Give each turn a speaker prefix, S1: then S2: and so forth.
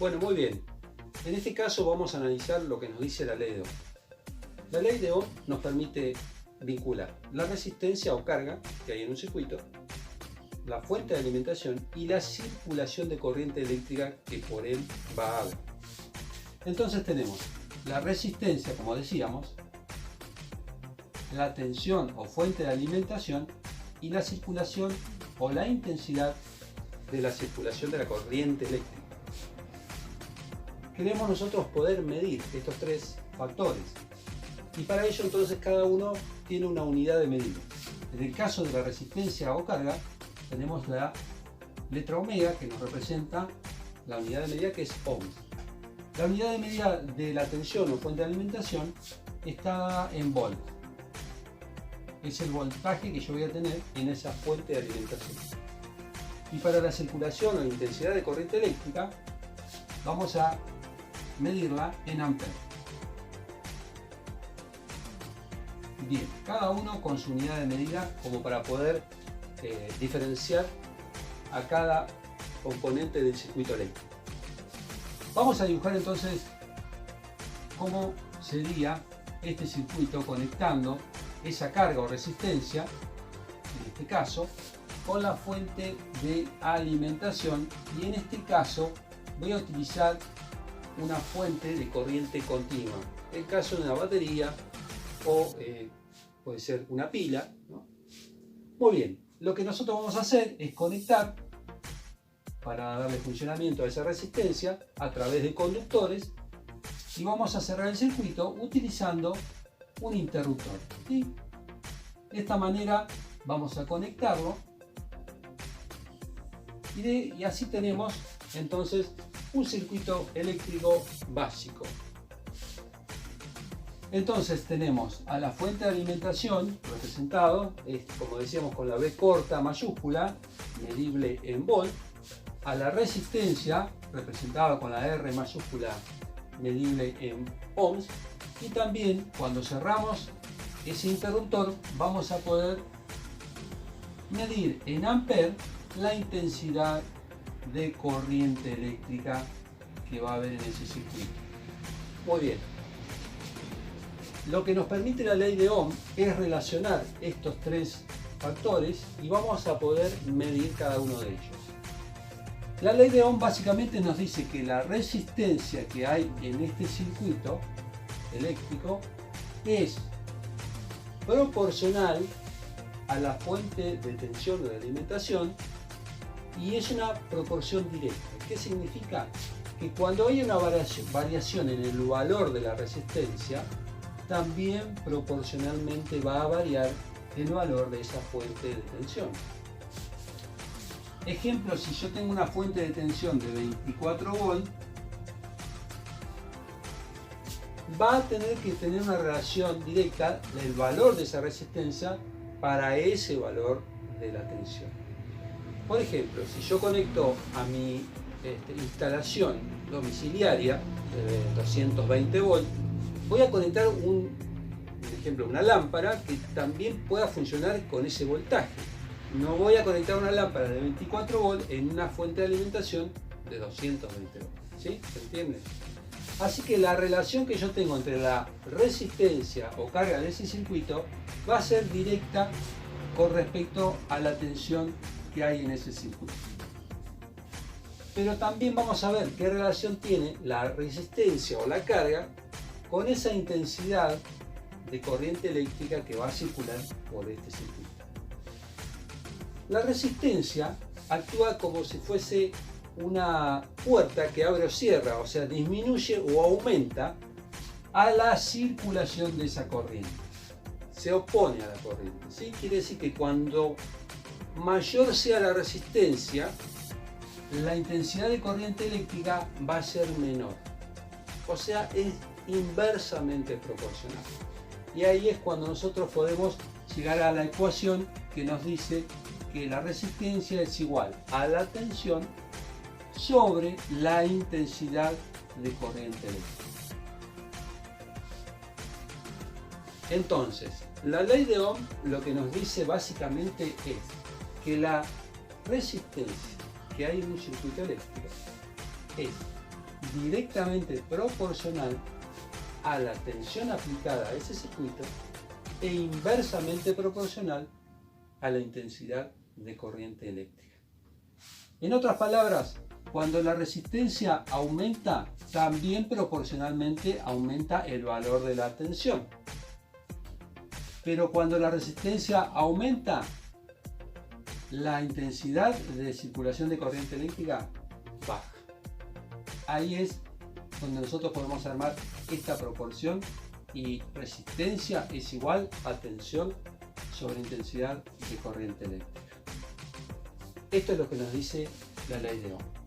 S1: Bueno, muy bien. En este caso vamos a analizar lo que nos dice la ley de Ohm. La ley de Ohm nos permite vincular la resistencia o carga que hay en un circuito, la fuente de alimentación y la circulación de corriente eléctrica que por él va a haber. Entonces tenemos la resistencia, como decíamos, la tensión o fuente de alimentación y la circulación o la intensidad de la circulación de la corriente eléctrica. Queremos nosotros poder medir estos tres factores y para ello entonces cada uno tiene una unidad de medida. En el caso de la resistencia o carga tenemos la letra omega que nos representa la unidad de medida que es ohms. La unidad de medida de la tensión o fuente de alimentación está en volt. Es el voltaje que yo voy a tener en esa fuente de alimentación. Y para la circulación o intensidad de corriente eléctrica vamos a medirla en amperes. Bien, cada uno con su unidad de medida como para poder diferenciar a cada componente del circuito eléctrico. Vamos a dibujar entonces cómo sería este circuito conectando esa carga o resistencia, en este caso, con la fuente de alimentación, y en este caso voy a utilizar una fuente de corriente continua, en el caso de una batería o puede ser una pila, ¿no? Muy bien, lo que nosotros vamos a hacer es conectar para darle funcionamiento a esa resistencia a través de conductores y vamos a cerrar el circuito utilizando un interruptor, ¿sí? De esta manera vamos a conectarlo y así tenemos entonces un circuito eléctrico básico. Entonces tenemos a la fuente de alimentación representado, como decíamos, con la B corta mayúscula, medible en volt, a la resistencia representada con la R mayúscula, medible en ohms, y también cuando cerramos ese interruptor vamos a poder medir en amperes la intensidad de corriente eléctrica que va a haber en ese circuito. Muy bien. Lo que nos permite la ley de Ohm es relacionar estos tres factores y vamos a poder medir cada uno de ellos. La ley de Ohm básicamente nos dice que la resistencia que hay en este circuito eléctrico es proporcional a la fuente de tensión o de alimentación y es una proporción directa. ¿Qué significa? Que cuando hay una variación en el valor de la resistencia, también proporcionalmente va a variar el valor de esa fuente de tensión. Ejemplo, si yo tengo una fuente de tensión de 24 volt, va a tener que tener una relación directa del valor de esa resistencia para ese valor de la tensión. Por ejemplo, si yo conecto a mi instalación domiciliaria de 220 volt, voy a conectar por ejemplo, una lámpara que también pueda funcionar con ese voltaje. No voy a conectar una lámpara de 24 volt en una fuente de alimentación de 220 volt. ¿Sí? ¿Se entiende? Así que la relación que yo tengo entre la resistencia o carga de ese circuito va a ser directa con respecto a la tensión que hay en ese circuito. Pero también vamos a ver qué relación tiene la resistencia o la carga con esa intensidad de corriente eléctrica que va a circular por este circuito. La resistencia actúa como si fuese una puerta que abre o cierra, o sea, disminuye o aumenta a la circulación de esa corriente. Se opone a la corriente, ¿sí? Quiere decir que cuando mayor sea la resistencia, la intensidad de corriente eléctrica va a ser menor. O sea, es inversamente proporcional. Y ahí es cuando nosotros podemos llegar a la ecuación que nos dice que la resistencia es igual a la tensión sobre la intensidad de corriente eléctrica. Entonces, la ley de Ohm lo que nos dice básicamente es que la resistencia que hay en un circuito eléctrico es directamente proporcional a la tensión aplicada a ese circuito e inversamente proporcional a la intensidad de corriente eléctrica. En otras palabras, cuando la resistencia aumenta, también proporcionalmente aumenta el valor de la tensión. Pero cuando la resistencia aumenta, la intensidad de circulación de corriente eléctrica baja. Ahí es donde nosotros podemos armar esta proporción y resistencia es igual a tensión sobre intensidad de corriente eléctrica. Esto es lo que nos dice la ley de Ohm.